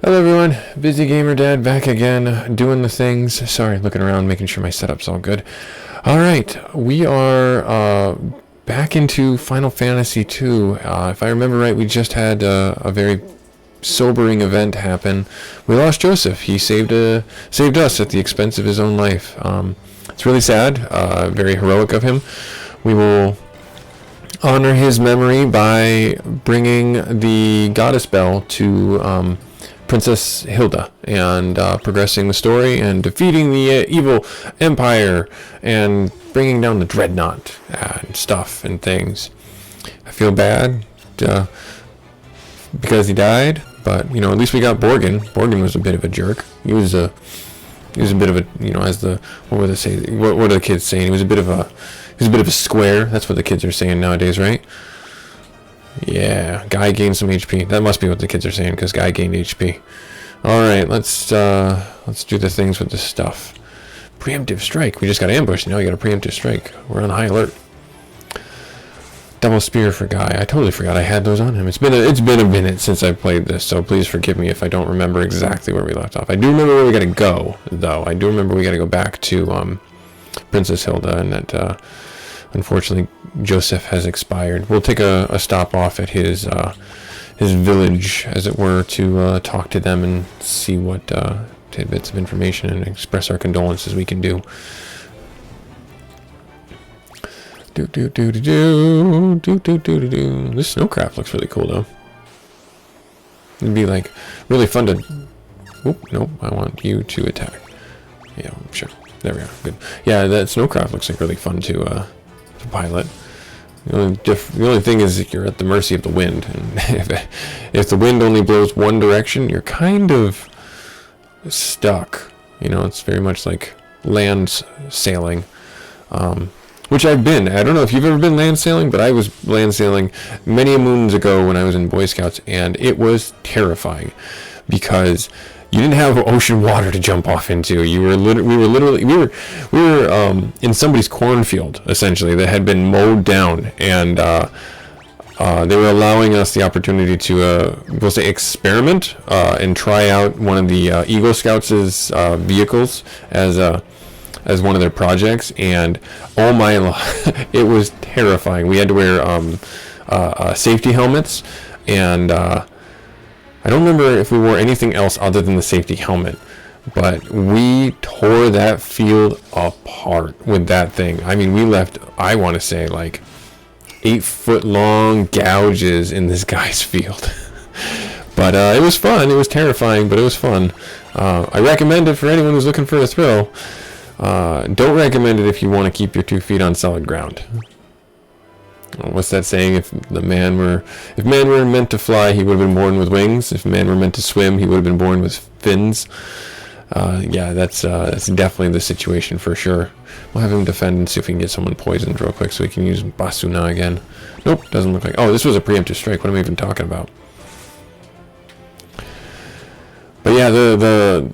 Hello everyone, Busy Gamer Dad back again, doing the things. Sorry, looking around, making sure my setup's all good. Alright, we are back into Final Fantasy 2. If I remember right, we just had a very sobering event happen. We lost Joseph. He saved us at the expense of his own life. It's really sad, very heroic of him. We will honor his memory by bringing the goddess bell to Princess Hilda and progressing the story and defeating the evil empire and bringing down the dreadnought and stuff and things. I feel bad because he died, but you know, at least we got Borgin. Borgin was a bit of a jerk. He was a bit of a, you know, as the what are the kids saying? He was a bit of a square. That's what the kids are saying nowadays, right? Yeah, Guy gained some HP. That must be what the kids are saying, because Guy gained HP. Alright, let's do the things with this stuff. Preemptive strike. We just got ambushed. Now we got a preemptive strike. We're on high alert. Double spear for Guy. I totally forgot I had those on him. It's been a minute since I played this, so please forgive me if I don't remember exactly where we left off. I do remember where we gotta go, though. I do remember we gotta go back to Princess Hilda, and that unfortunately Joseph has expired. We'll take a stop off at his village, as it were, to talk to them and see what tidbits of information and express our condolences we can do. This snowcraft looks really cool, though. It'd be like really fun to. Oop, nope. I want you to attack. Yeah, sure. There we are. Good. Yeah, that snowcraft looks like really fun to pilot. The only thing is that you're at the mercy of the wind, and if the wind only blows one direction, you're kind of stuck. You know, it's very much like land sailing, which I've been. I don't know if you've ever been land sailing, but I was land sailing many moons ago when I was in Boy Scouts, and it was terrifying because you didn't have ocean water to jump off into. We were in somebody's cornfield, essentially, that had been mowed down, and they were allowing us the opportunity to, we'll say, experiment and try out one of the Eagle Scouts' vehicles as one of their projects, and oh my, it was terrifying. We had to wear safety helmets, and I don't remember if we wore anything else other than the safety helmet, but we tore that field apart with that thing. I mean, we left, I want to say, like 8-foot long gouges in this guy's field. But it was fun. It was terrifying, but it was fun. I recommend it for anyone who's looking for a thrill. Don't recommend it if you want to keep your 2 feet on solid ground. What's that saying? If man were meant to fly, he would have been born with wings. If man were meant to swim, he would have been born with fins. Yeah, that's definitely the situation for sure. We'll have him defend and see if we can get someone poisoned real quick so we can use Basuna again. Nope, doesn't look like. Oh, this was a preemptive strike. What am I even talking about? But yeah, the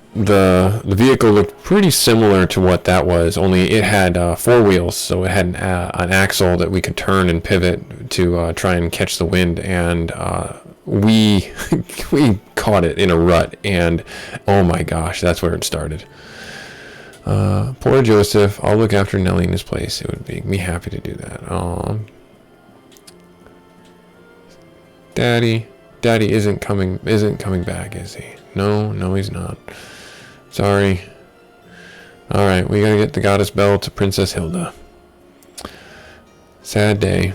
vehicle looked pretty similar to what that was, only it had 4 wheels, so it had an axle that we could turn and pivot to try and catch the wind, and we caught it in a rut, and oh my gosh, that's where it started. Poor Joseph. I'll look after Nelly in his place. It would make me happy to do that. Daddy isn't coming back, is he? No, he's not. Sorry. Alright, we gotta get the goddess bell to Princess Hilda. Sad day.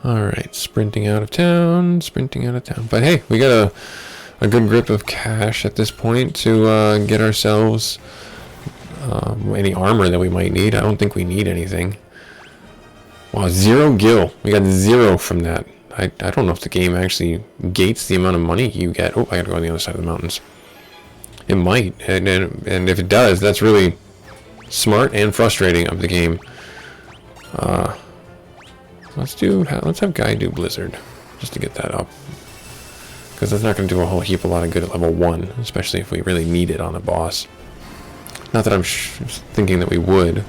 Alright, sprinting out of town. But hey, we got a good grip of cash at this point to get ourselves any armor that we might need. I don't think we need anything. Wow, 0 gil. We got 0 from that. I don't know if the game actually gates the amount of money you get. Oh, I gotta go on the other side of the mountains. It might, and if it does, that's really smart and frustrating of the game. Let's have Guy do Blizzard, just to get that up, because that's not going to do a whole heap a lot of good at level 1, especially if we really need it on a boss. Not that I'm thinking that we would.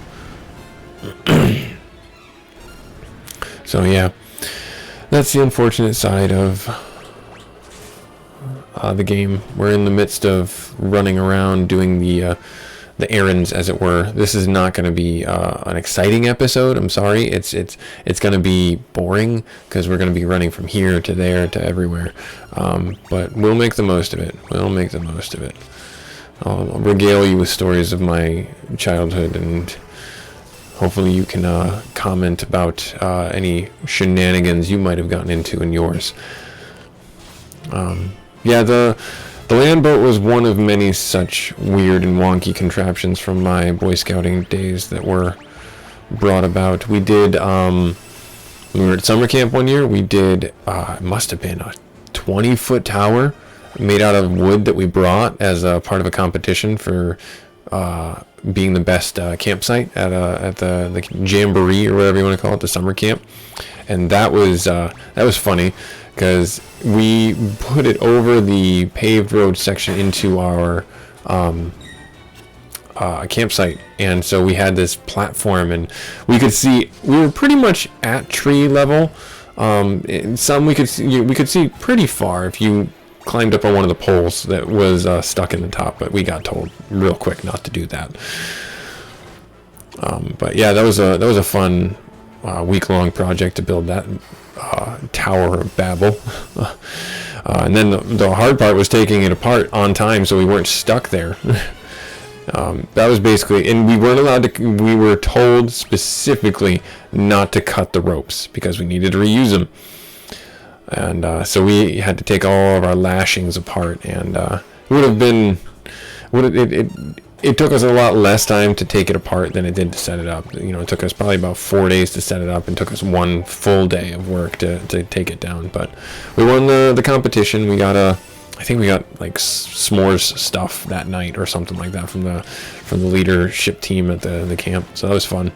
So yeah, that's the unfortunate side of the game. We're in the midst of running around doing the errands, as it were. This is not going to be an exciting episode. I'm sorry. It's going to be boring because we're going to be running from here to there to everywhere. But we'll make the most of it. I'll regale you with stories of my childhood, and hopefully you can comment about any shenanigans you might have gotten into in yours. Yeah, the land boat was one of many such weird and wonky contraptions from my Boy Scouting days that were brought about. We did, when we were at summer camp one year, we did, it must have been a 20-foot tower made out of wood that we brought as a part of a competition for being the best campsite at the jamboree, or whatever you want to call it, the summer camp. And that was funny, because we put it over the paved road section into our campsite, and so we had this platform, and we were pretty much at tree level. Some we could see pretty far if you climbed up on one of the poles that was stuck in the top, but we got told real quick not to do that. But yeah, that was a fun week-long project to build that Tower of Babel. And then the hard part was taking it apart on time so we weren't stuck there. That was basically, and we weren't allowed to, we were told specifically not to cut the ropes because we needed to reuse them. And so we had to take all of our lashings apart, and it took us a lot less time to take it apart than it did to set it up. You know, it took us probably about 4 days to set it up, and took us 1 full day of work to take it down. But we won the competition. I think we got like s'mores stuff that night or something like that from the leadership team at the camp. So that was fun.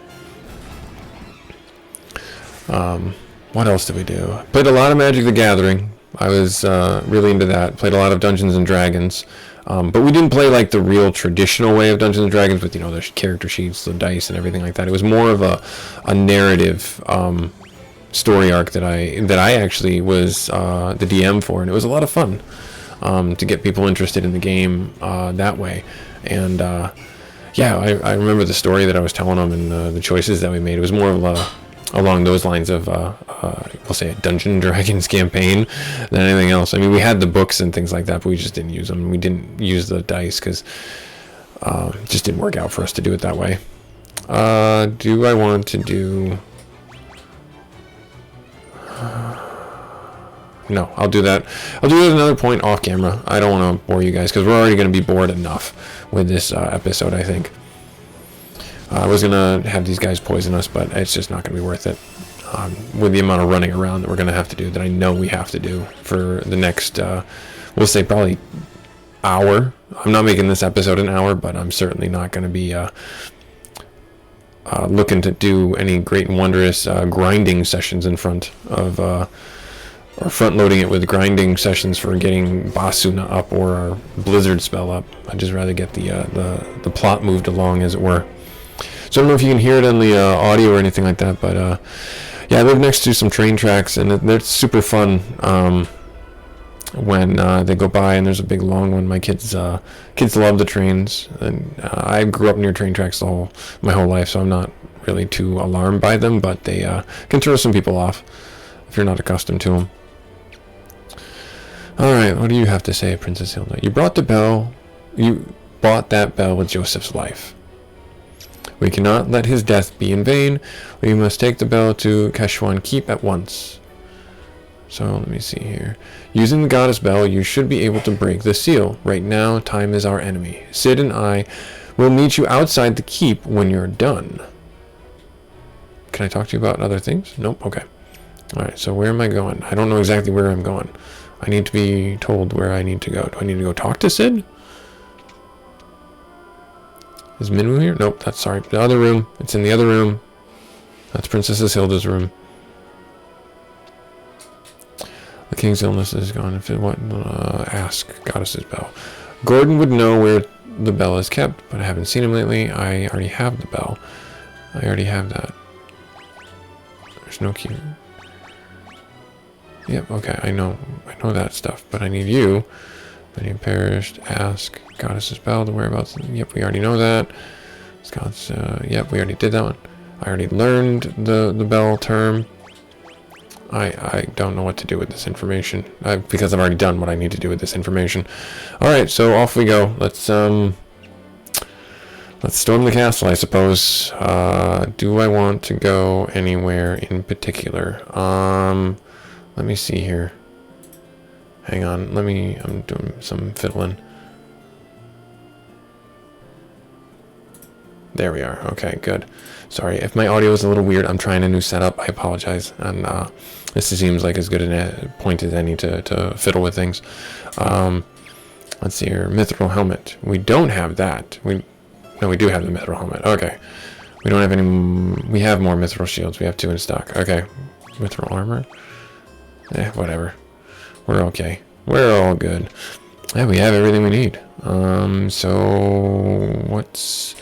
What else did we do? Played a lot of Magic the Gathering. I was really into that. Played a lot of Dungeons and Dragons. But we didn't play like the real traditional way of Dungeons and Dragons with, the character sheets, the dice, and everything like that. It was more of a narrative story arc that I actually was the DM for, and it was a lot of fun to get people interested in the game that way. And yeah, I remember the story that I was telling them and the choices that we made. It was more of along those lines of, we'll say, a Dungeons and Dragons campaign than anything else. I mean, we had the books and things like that, but we just didn't use them. We didn't use the dice because it just didn't work out for us to do it that way. Do I want to do... No, I'll do that. I'll do it at another point off camera. I don't want to bore you guys because we're already going to be bored enough with this episode, I think. I was going to have these guys poison us, but it's just not going to be worth it. With the amount of running around that we're going to have to do, that I know we have to do for the next, we'll say probably hour. I'm not making this episode an hour, but I'm certainly not going to be looking to do any great and wondrous grinding sessions in front of, or front loading it with grinding sessions for getting Basuna up or our Blizzard spell up. I'd just rather get the plot moved along, as it were. So I don't know if you can hear it on the audio or anything like that, but yeah, I live next to some train tracks, and they're super fun when they go by, and there's a big long one. My kids love the trains, and I grew up near train tracks my whole life, so I'm not really too alarmed by them, but they can throw some people off if you're not accustomed to them. All right, what do you have to say, Princess Hilda? You brought the bell. You bought that bell with Joseph's life. We cannot let his death be in vain. We must take the bell to Kashwan Keep at once. So, let me see here. Using the goddess bell, you should be able to break the seal. Right now, time is our enemy. Sid and I will meet you outside the keep when you're done. Can I talk to you about other things? Nope, okay. Alright, so where am I going? I don't know exactly where I'm going. I need to be told where I need to go. Do I need to go talk to Sid? Is Minwoo here? Nope, that's sorry. The other room. It's in the other room. That's Princess Hilda's room. The king's illness is gone. If it what? Ask Goddess's bell. Gordon would know where the bell is kept, but I haven't seen him lately. I already have the bell. I already have that. There's no key. Yep. Okay. I know that stuff, but I need you Many perished. Ask goddess's bell the whereabouts. Yep, we already know that. Scott's. Yep, we already did that one. I already learned the bell term. I don't know what to do with this information because I've already done what I need to do with this information. All right, so off we go. Let's storm the castle, I suppose. Do I want to go anywhere in particular? Let me see here. Hang on. I'm doing some fiddling. There we are. Okay, good. Sorry if my audio is a little weird. I'm trying a new setup. I apologize. And this seems like as good a point as any to fiddle with things. Let's see here. Mithril helmet. We don't have that. No, we do have the mithril helmet. Okay. We don't have any. We have more mithril shields. We have 2 in stock. Okay. Mithril armor. Whatever. We're okay. We're all good. Yeah, we have everything we need. So what's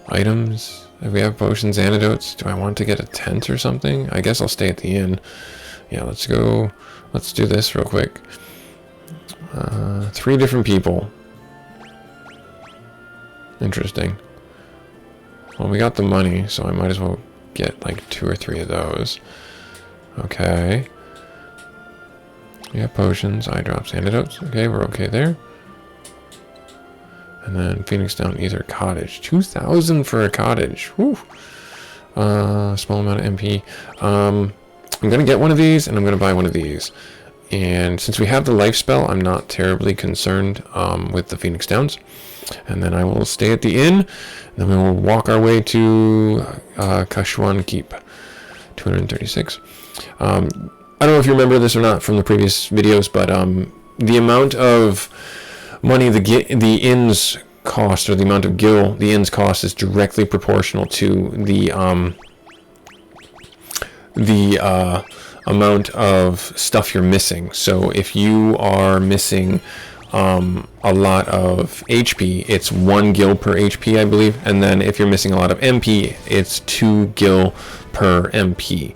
items? If we have potions, antidotes, do I want to get a tent or something? I guess I'll stay at the inn. Yeah, let's go. Let's do this real quick. 3 different people. Interesting. Well, we got the money, so I might as well get like 2 or 3 of those. Okay. We have potions, eye drops, antidotes. Okay, we're okay there. And then Phoenix Down Ether Cottage. 2,000 for a cottage. Whew. Small amount of MP. I'm going to get one of these, and I'm going to buy one of these. And since we have the life spell, I'm not terribly concerned with the Phoenix Downs. And then I will stay at the inn, and then we will walk our way to Kashuan Keep. 236. I don't know if you remember this or not from the previous videos, but the amount of money the inn's cost, or the amount of gil the inn's cost, is directly proportional to the amount of stuff you're missing. So if you are missing a lot of HP, it's 1 gil per HP, I believe. And then if you're missing a lot of MP, it's 2 gil per MP.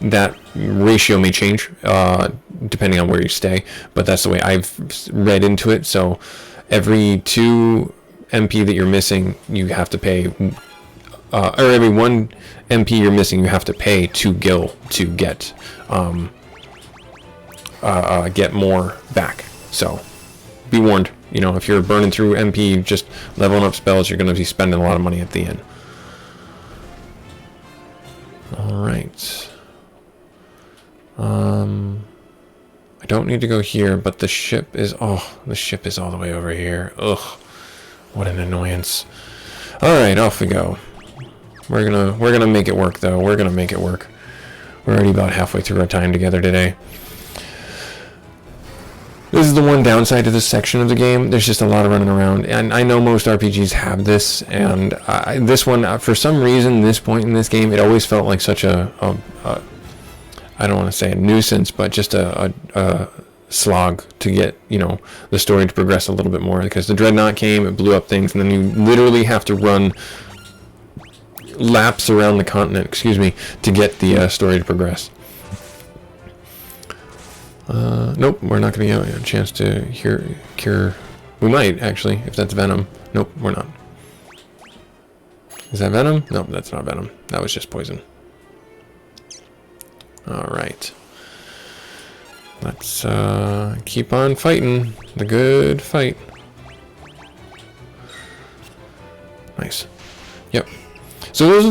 That ratio may change depending on where you stay, but that's the way I've read into it. So every 2 MP that you're missing, you have to pay, or every 1 MP you're missing, you have to pay 2 gil to get more back. So be warned, you know, if you're burning through MP just leveling up spells, you're going to be spending a lot of money at the end. All right. I don't need to go here, but the ship is all the way over here. Ugh, what an annoyance. All right, off we go. We're gonna make it work, though. We're gonna make it work. We're already about halfway through our time together today. This is the one downside to this section of the game. There's just a lot of running around, and I know most RPGs have this, and this one, for some reason, this point in this game, it always felt like such a I don't want to say a nuisance, but just a slog to get, you know, the story to progress a little bit more, because the Dreadnought came, it blew up things, and then you literally have to run laps around the continent, to get the story to progress. Nope, we're not going to get a chance to cure. We might, actually, if that's venom. Nope, we're not. Is that venom? Nope, that's not venom. That was just poison. Alright. Let's keep on fighting the good fight. Nice. Yep. So those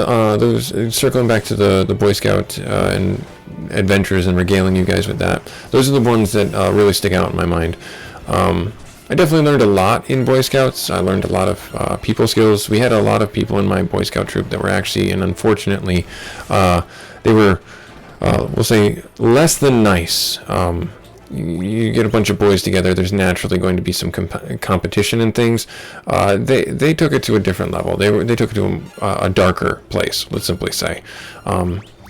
are those circling back to the Boy Scout and adventures and regaling you guys with that. Those are the ones that really stick out in my mind. I definitely learned a lot in Boy Scouts. I learned a lot of people skills. We had a lot of people in my Boy Scout troop that were actually, and unfortunately, they were, we'll say, less than nice. You get a bunch of boys together, there's naturally going to be some competition and things. They took it to a different level. They took it to a darker place, let's simply say,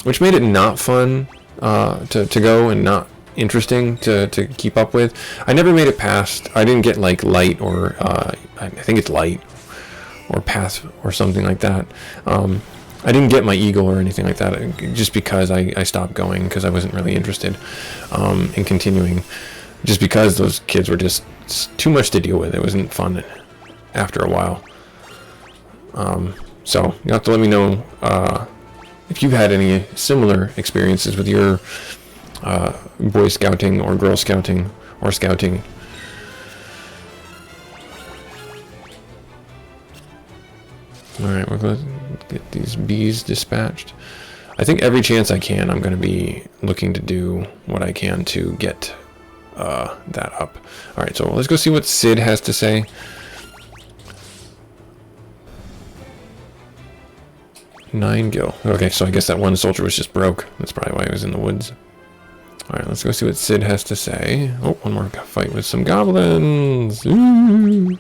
which made it not fun to go, and not interesting to keep up with. I never made it past. I didn't get like light, or I think it's light or path or something like that. I didn't get my eagle or anything like that, just because I stopped going, because I wasn't really interested in continuing just because those kids were just too much to deal with. It wasn't fun after a while. So you have to let me know if you've had any similar experiences with your Boy Scouting or Girl Scouting or Scouting. Alright, we're going to get these bees dispatched. I think every chance I can, I'm going to be looking to do what I can to get that up. Alright, so let's go see what Sid has to say. Nine gil. Okay, so I guess that one soldier was just broke. That's probably why he was in the woods. Alright, let's go see what Sid has to say. Oh, one more fight with some goblins. Ooh.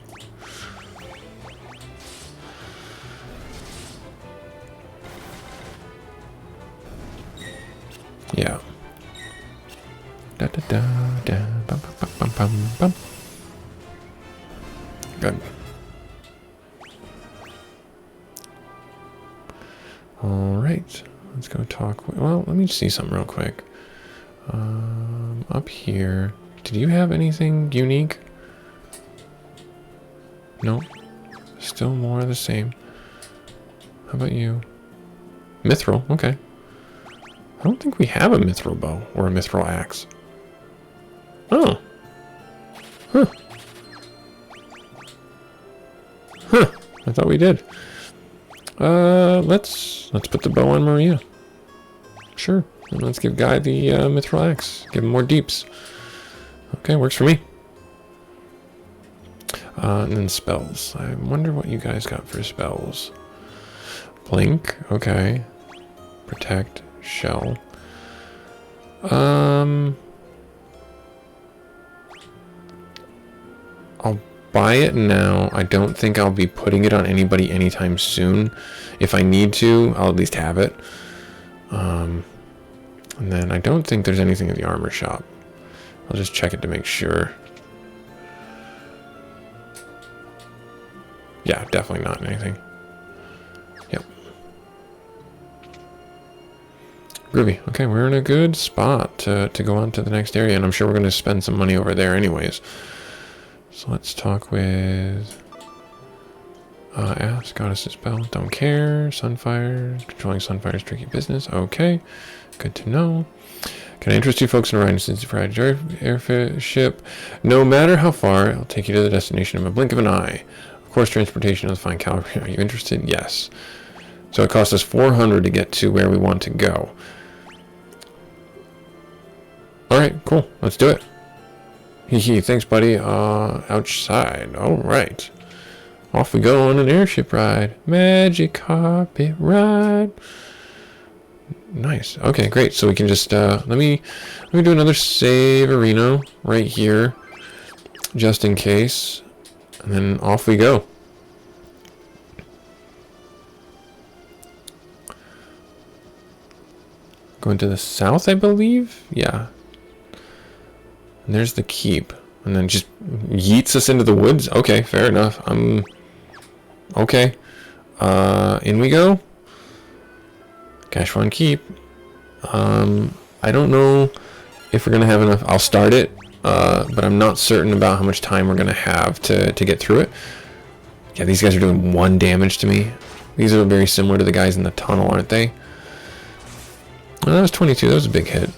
Yeah. Da da da da. Bum, bum, bum, bum, bum. Good. All right. Let's go talk. Well, let me see something real quick. Up here. Did you have anything unique? No. Still more of the same. How about you? Mithril. Okay. I don't think we have a mithril bow or a mithril axe. Oh. Huh. Huh. I thought we did. Let's put the bow on Maria. Sure. And let's give Guy the mithril axe. Give him more deeps. Okay, works for me. And then spells. I wonder what you guys got for spells. Blink. Okay. Protect. Shell. I'll buy it now. I don't think I'll be putting it on anybody anytime soon. If I need to, I'll at least have it. And then I don't think there's anything in the armor shop. I'll just check it to make sure. Yeah, definitely not anything. Yep. Groovy. Okay, we're in a good spot to go on to the next area, and I'm sure we're going to spend some money over there anyways. So let's talk with... ask Goddess's Bell. Don't care. Sunfire. Controlling Sunfire's tricky business. Okay. Good to know. Can I interest you folks in riding since you've ridden Airship? No matter how far, I'll take you to the destination in a blink of an eye. Of course, transportation is a fine caliber. Are you interested? Yes. So it costs us 400 to get to where we want to go. Alright, cool. Let's do it. Hee thanks, buddy. Outside. Alright. Off we go on an airship ride. Magic carpet ride. Nice. Okay, great. So we can just let me do another save arena right here, just in case, and then off we go. Going to the south, I believe. Yeah. And there's the keep, and then just yeets us into the woods. Okay, fair enough. Okay. In we go. Cash one keep. I don't know if we're gonna have enough. I'll start it, but I'm not certain about how much time we're gonna have to get through it. Yeah, these guys are doing 1 damage to me. These are very similar to the guys in the tunnel, aren't they? Well, that was 22. That was a big hit.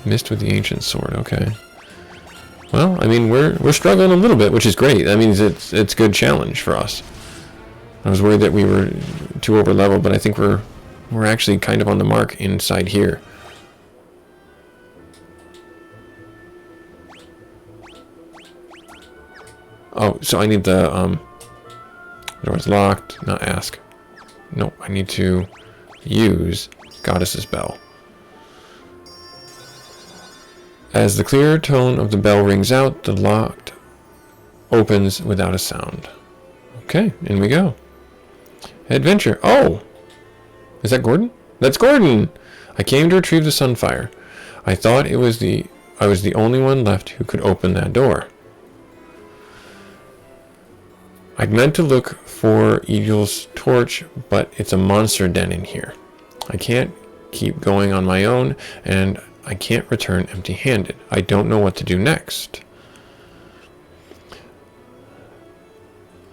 Missed with the ancient sword. Okay. Well, I mean, we're struggling a little bit, which is great. That means it's a good challenge for us. I was worried that we were too over level, but I think we're actually kind of on the mark inside here. Oh, so I need the door's locked. Not ask. Nope, I need to use Goddess's Bell. As the clear tone of the bell rings out, the lock opens without a sound. Okay, in we go. Adventure. Oh! Is that Gordon? That's Gordon! I came to retrieve the Sunfire. I thought I was the only one left who could open that door. I'd meant to look for Eagle's torch, but it's a monster den in here. I can't keep going on my own, and I can't return empty-handed. I don't know what to do next.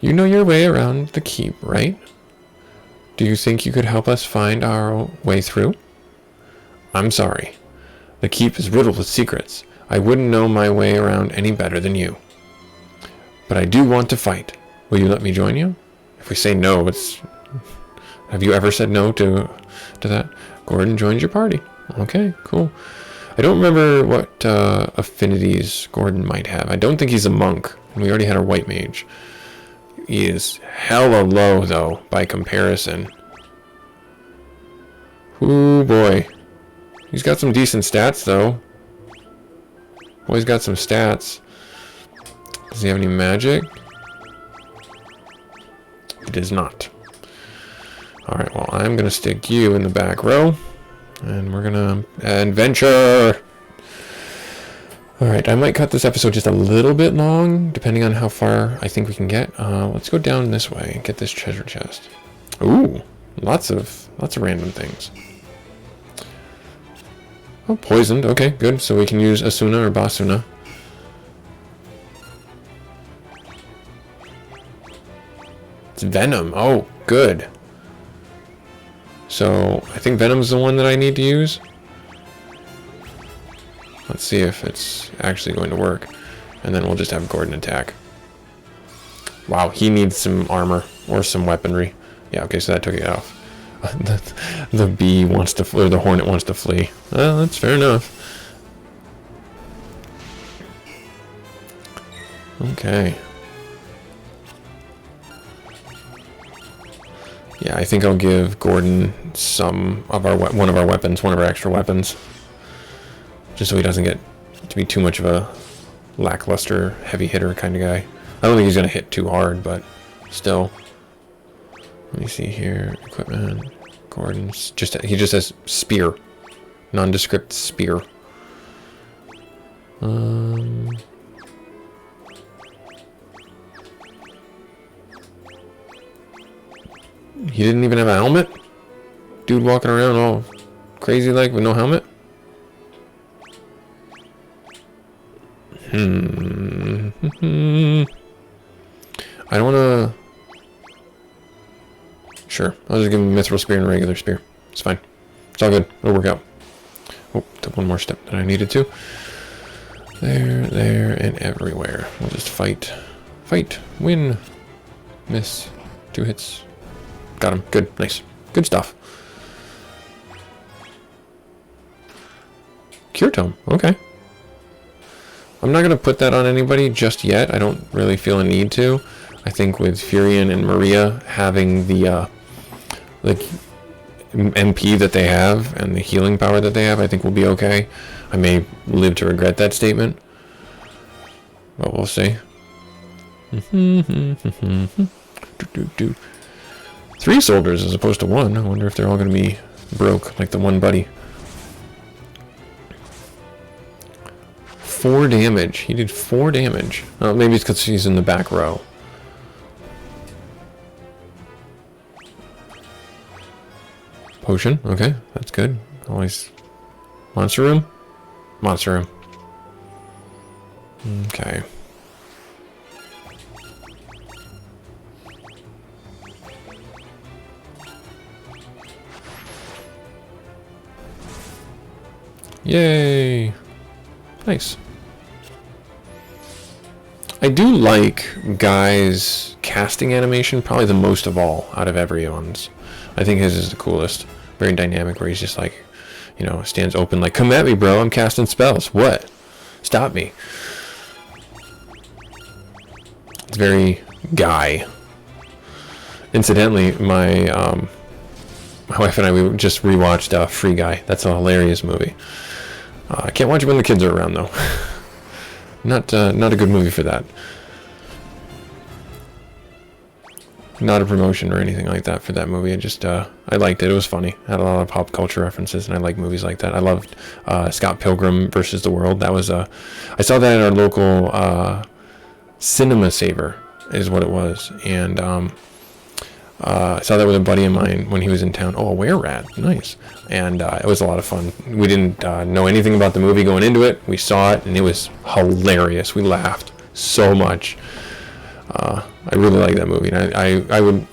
You know your way around the keep, right? Do you think you could help us find our way through? I'm sorry. The keep is riddled with secrets. I wouldn't know my way around any better than you. But I do want to fight. Will you let me join you? If we say no, it's... Have you ever said no to that? Gordon joins your party. Okay, cool. I don't remember what affinities Gordon might have. I don't think he's a monk. We already had our white mage. He is hella low, though, by comparison. Ooh, boy. He's got some decent stats, though. Boy's got some stats. Does he have any magic? He does not. Alright, well, I'm going to stick you in the back row. And we're going to adventure! Alright, I might cut this episode just a little bit long, depending on how far I think we can get. Let's go down this way and get this treasure chest. Ooh, lots of random things. Oh, poisoned. Okay, good. So we can use Asuna or Basuna. It's Venom. Oh, good. So, I think Venom's the one that I need to use. Let's see if it's actually going to work. And then we'll just have Gordon attack. Wow, he needs some armor or some weaponry. Yeah, okay, so that took it off. The bee wants to flee, or the hornet wants to flee. Well, that's fair enough. Okay. Yeah, I think I'll give Gordon some of one of our extra weapons, just so he doesn't get to be too much of a lackluster heavy hitter kind of guy. I don't think he's gonna hit too hard, but still. Let me see here. Equipment. Gordon's he just has spear. Nondescript spear. He didn't even have a helmet? Dude walking around all crazy like with no helmet? I don't wanna... Sure, I'll just give him a mithril spear and a regular spear. It's fine. It's all good. It'll work out. Oh, took one more step than I needed to. There, and everywhere. We'll just fight. Fight. Win. Miss. 2 hits. Got him. Good. Nice. Good stuff. Cure Tome. Okay. I'm not going to put that on anybody just yet. I don't really feel a need to. I think with Furion and Maria having the MP that they have and the healing power that they have, I think we'll be okay. I may live to regret that statement, but we'll see. 3 soldiers as opposed to 1. I wonder if they're all going to be broke like the one buddy. 4 damage. He did 4 damage. Oh, maybe it's because he's in the back row. Potion. Okay, that's good. Always. Monster room? Monster room. Okay. Yay! Nice. I do like Guy's casting animation, probably the most of all out of everyone's. I think his is the coolest. Very dynamic, where he's just like, you know, stands open like, come at me, bro, I'm casting spells. What? Stop me. It's very Guy. Incidentally, my wife and I, we just rewatched Free Guy. That's a hilarious movie. I can't watch it when the kids are around, though. Not a good movie for that. Not a promotion or anything like that for that movie. It just, I liked it. It was funny. Had a lot of pop culture references, and I like movies like that. I loved Scott Pilgrim versus the World. That was I saw that at our local Cinema Saver, is what it was. And I saw that with a buddy of mine when he was in town. Oh, a were-rat. Nice. And it was a lot of fun. We didn't know anything about the movie going into it. We saw it, and it was hilarious. We laughed so much. I really like that movie. And I would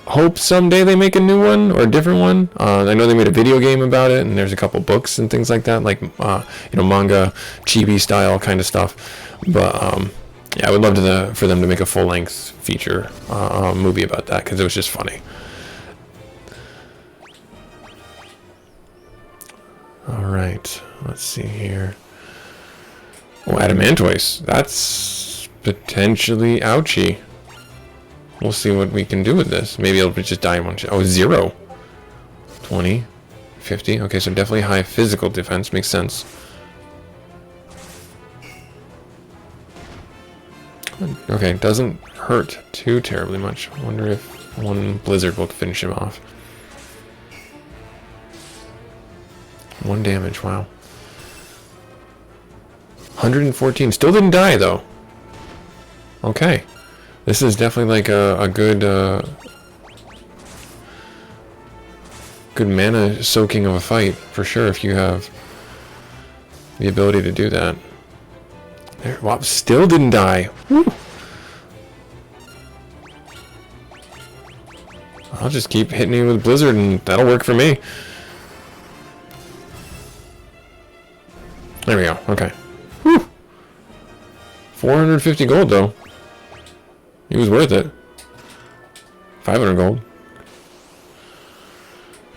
hope someday they make a new one or a different one. I know they made a video game about it, and there's a couple books and things like that, like manga, chibi style kind of stuff. But yeah, I would love for them to make a full-length feature movie about that, because it was just funny. All right, let's see here. Oh, Adamantoise. That's potentially ouchy. We'll see what we can do with this. Maybe it'll just die in one shot. Oh, 0. 20. 50. Okay, so definitely high physical defense. Makes sense. Okay, doesn't hurt too terribly much. I wonder if one blizzard will finish him off. 1 damage, wow. 114. Still didn't die, though. Okay. This is definitely like a good good mana soaking of a fight, for sure, if you have the ability to do that. There, wow, still didn't die. Woo. I'll just keep hitting you with Blizzard, and that'll work for me. There we go. Okay. Whew. 450 gold, though. He was worth it. 500 gold.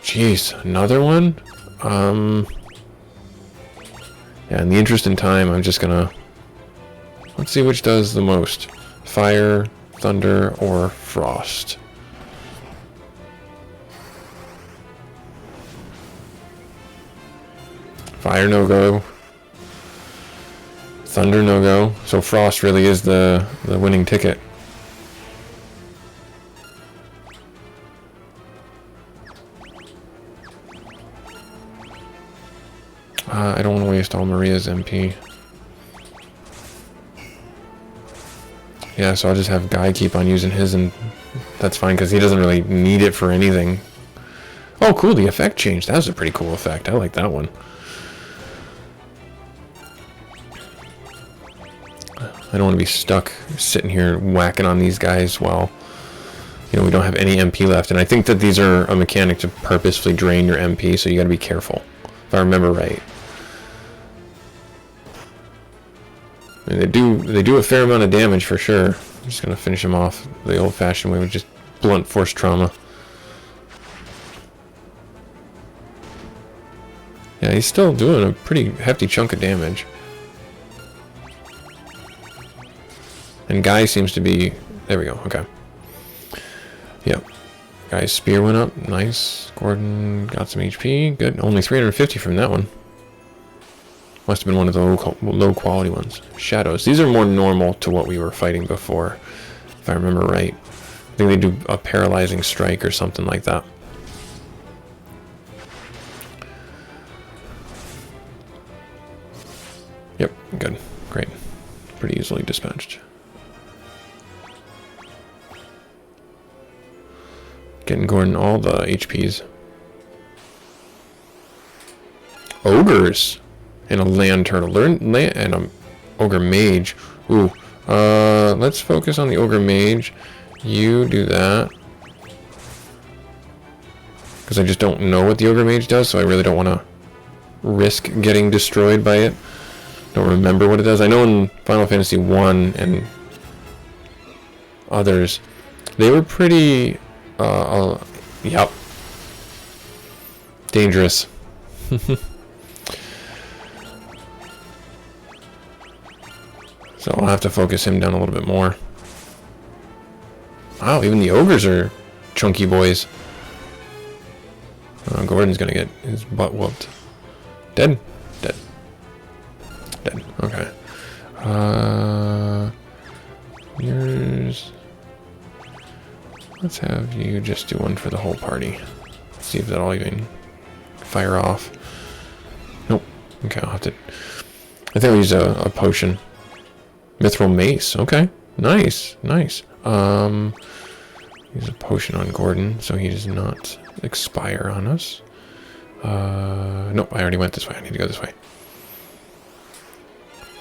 Jeez, another one? Yeah, in the interest in time, I'm just gonna... Let's see which does the most. Fire, thunder, or frost. Fire no-go. Thunder no-go. So frost really is the winning ticket. I don't want to waste all Maria's MP. Yeah, so I'll just have Guy keep on using his, and that's fine, because he doesn't really need it for anything. Oh, cool, the effect changed. That was a pretty cool effect. I like that one. I don't want to be stuck sitting here whacking on these guys while, you know, we don't have any MP left. And I think that these are a mechanic to purposefully drain your MP, so you got to be careful, if I remember right. And they do a fair amount of damage for sure. I'm just gonna finish him off the old-fashioned way with just blunt force trauma. Yeah, he's still doing a pretty hefty chunk of damage. And Guy seems to be... There we go, okay. Yep. Guy's spear went up, nice. Gordon got some HP, good. Only 350 from that one. Must have been one of the low quality ones. Shadows. These are more normal to what we were fighting before, if I remember right. I think they do a paralyzing strike or something like that. Yep, good. Great. Pretty easily dispatched. Getting Gordon all the HPs. Ogres! And a land turtle. And a ogre mage. Ooh. Let's focus on the ogre mage. You do that. Because I just don't know what the ogre mage does, so I really don't want to risk getting destroyed by it. Don't remember what it does. I know in Final Fantasy 1 and others, they were pretty, yep. Dangerous. So I'll have to focus him down a little bit more. Wow, even the ogres are chunky boys. Gordon's gonna get his butt whooped. Dead? Dead. Dead. Okay. Yours... Let's have you just do one for the whole party. See if that'll even fire off. Nope. Okay, I'll have to... I think I'll use a potion. Mithril mace. Okay. Nice. Nice. Use a potion on Gordon so he does not expire on us. Nope, I already went this way. I need to go this way.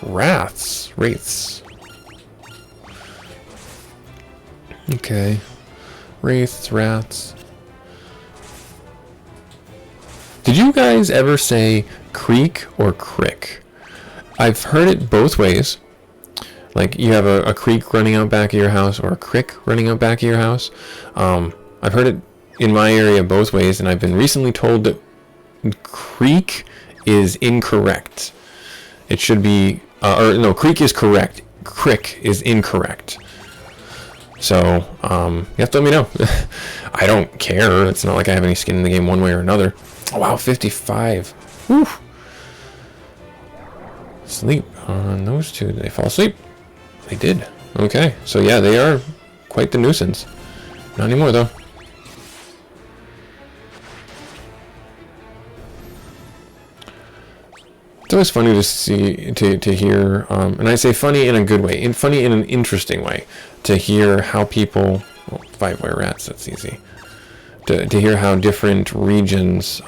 Wraiths. Okay. Wraiths, rats. Did you guys ever say creek or crick? I've heard it both ways. Like, you have a creek running out back of your house or a crick running out back of your house. I've heard it in my area both ways, and I've been recently told that creek is incorrect. It should be, or no, creek is correct. Crick is incorrect. So, you have to let me know. I don't care. It's not like I have any skin in the game one way or another. Oh, wow, 55. Whew. Sleep on those two. Did they fall asleep? They did. Okay. So, yeah, they are quite the nuisance. Not anymore, though. It's always funny to see, to hear, and I say funny in a good way, and funny in an interesting way, to hear how people, well, 5-wire rats, that's easy, to hear how different regions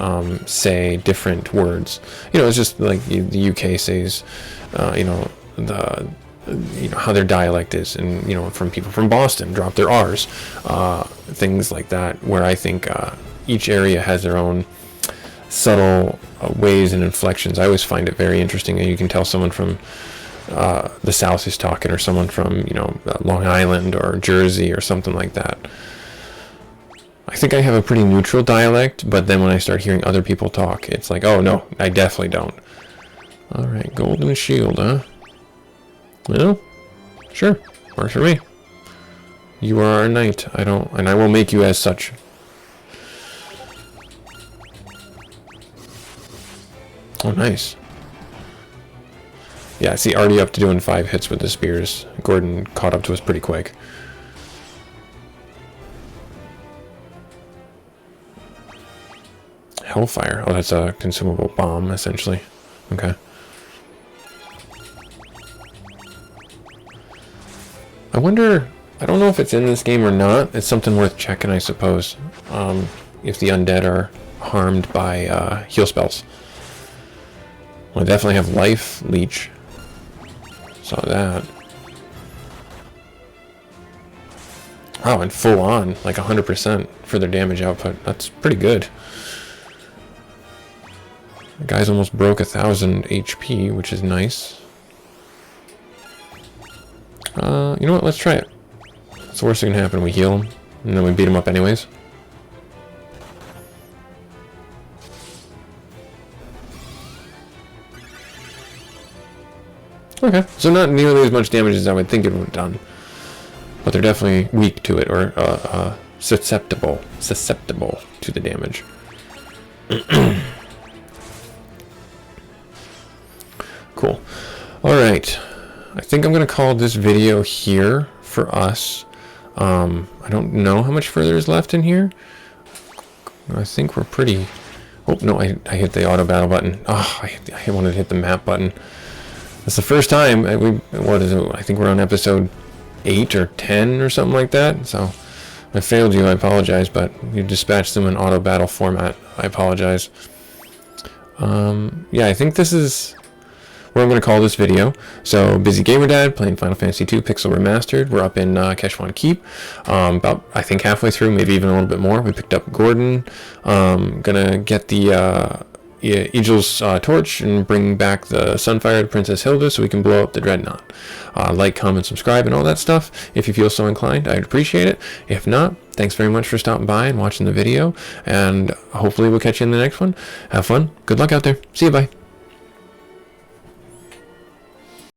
say different words. You know, it's just like the UK says, you know, how their dialect is, and, you know, from people from Boston drop their R's, things like that, where I think each area has their own subtle ways and inflections. I always find it very interesting, and you can tell someone from the South is talking, or someone from, you know, Long Island or Jersey or something like that. I think I have a pretty neutral dialect, but then when I start hearing other people talk, it's like, oh no, I definitely don't. Alright, golden shield, huh? Well, sure, works for me. You are our knight. And I will make you as such. Oh, nice. Yeah, I see, already up to doing 5 hits with the spears. Gordon caught up to us pretty quick. Hellfire. Oh, that's a consumable bomb, essentially. Okay. I wonder, I don't know if it's in this game or not. It's something worth checking, I suppose. If the undead are harmed by heal spells. Well, I definitely have life leech. Saw that. Wow, and full on, like 100% for their damage output. That's pretty good. The guy's almost broke 1,000 HP, which is nice. You know what? Let's try it. What's the worst that can happen? We heal him, and then we beat him up anyways. Okay, so not nearly as much damage as I would think it would have done. But they're definitely weak to it, or susceptible to the damage. Cool. Alright. I think I'm going to call this video here for us. I don't know how much further is left in here. I think we're pretty... Oh, no, I hit the auto battle button. Oh, I wanted to hit the map button. It's the first time. What is it? I think we're on episode 8 or 10 or something like that. So if I failed you, I apologize, but you dispatched them in auto battle format. I apologize. Yeah, I think this is where I'm going to call this video. So, Busy Gamer Dad playing Final Fantasy II Pixel Remastered. We're up in Keshwan Keep, about, I think, halfway through, maybe even a little bit more. We picked up Gordon. Gonna get the Eagle's torch and bring back the Sunfire to Princess Hilda so we can blow up the Dreadnought. Like, comment, subscribe, and all that stuff. If you feel so inclined, I'd appreciate it. If not, thanks very much for stopping by and watching the video, and hopefully we'll catch you in the next one. Have fun. Good luck out there. See you. Bye.